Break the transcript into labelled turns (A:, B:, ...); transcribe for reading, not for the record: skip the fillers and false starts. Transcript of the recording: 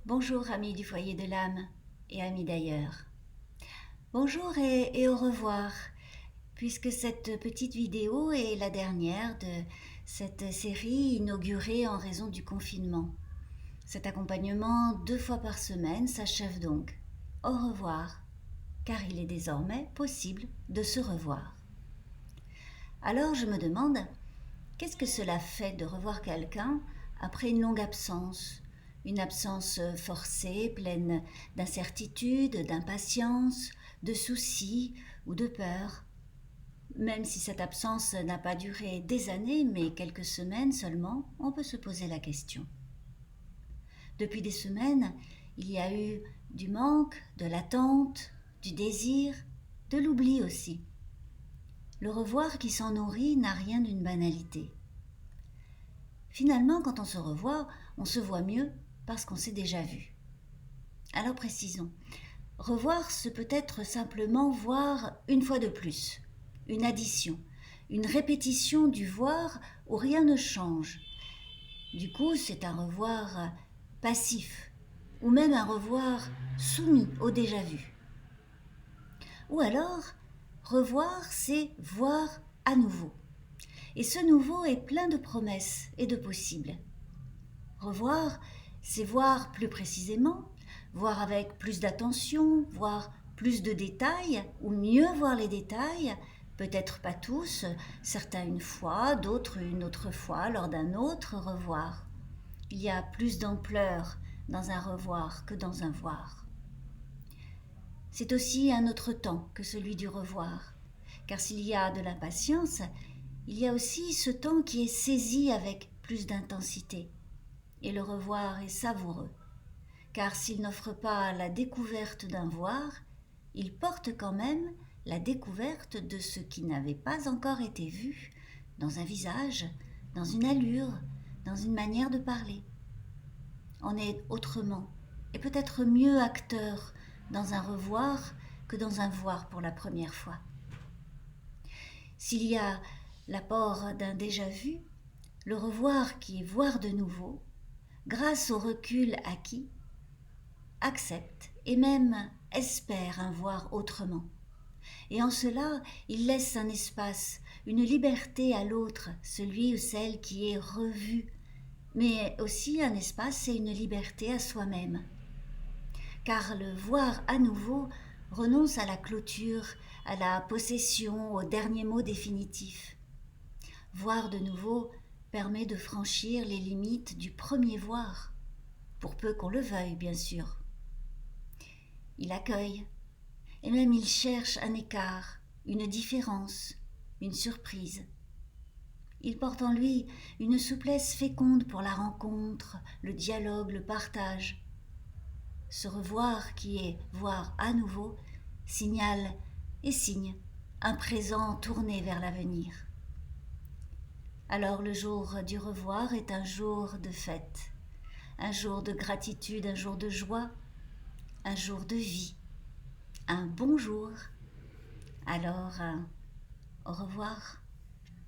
A: Bonjour amis du foyer de l'âme et amis d'ailleurs. Bonjour et au revoir, puisque cette petite vidéo est la dernière de cette série inaugurée en raison du confinement. Cet accompagnement 2 fois par semaine s'achève donc. Au revoir, car il est désormais possible de se revoir. Alors je me demande, qu'est-ce que cela fait de revoir quelqu'un après une longue absence ? Une absence forcée, pleine d'incertitude, d'impatience, de soucis ou de peur. Même si cette absence n'a pas duré des années, mais quelques semaines seulement, on peut se poser la question. Depuis des semaines, il y a eu du manque, de l'attente, du désir, de l'oubli aussi. Le revoir qui s'en nourrit n'a rien d'une banalité. Finalement, quand on se revoit, on se voit mieux parce qu'on s'est déjà vu. Alors précisons, revoir, ce peut être simplement voir une fois de plus, une addition, une répétition du voir où rien ne change. Du coup, c'est un revoir passif, ou même un revoir soumis au déjà vu. Ou alors, revoir, c'est voir à nouveau. Et ce nouveau est plein de promesses et de possibles. Revoir, c'est voir plus précisément, voir avec plus d'attention, voir plus de détails, ou mieux voir les détails, peut-être pas tous, certains une fois, d'autres une autre fois, lors d'un autre revoir. Il y a plus d'ampleur dans un revoir que dans un voir. C'est aussi un autre temps que celui du revoir, car s'il y a de l'impatience, il y a aussi ce temps qui est saisi avec plus d'intensité. Et le revoir est savoureux, car s'il n'offre pas la découverte d'un voir, il porte quand même la découverte de ce qui n'avait pas encore été vu dans un visage, dans une allure, dans une manière de parler. On est autrement et peut-être mieux acteur dans un revoir que dans un voir pour la première fois. S'il y a l'apport d'un déjà vu, le revoir qui est voir de nouveau, grâce au recul acquis, accepte et même espère un voir autrement. Et en cela, il laisse un espace, une liberté à l'autre, celui ou celle qui est revu, mais aussi un espace et une liberté à soi-même. Car le voir à nouveau renonce à la clôture, à la possession, au dernier mot définitif. Voir de nouveau permet de franchir les limites du premier voir, pour peu qu'on le veuille, bien sûr. Il accueille, et même il cherche un écart, une différence, une surprise. Il porte en lui une souplesse féconde pour la rencontre, le dialogue, le partage. Ce revoir qui est voir à nouveau signale et signe un présent tourné vers l'avenir. Alors le jour du revoir est un jour de fête, un jour de gratitude, un jour de joie, un jour de vie, un bonjour. Alors, au revoir.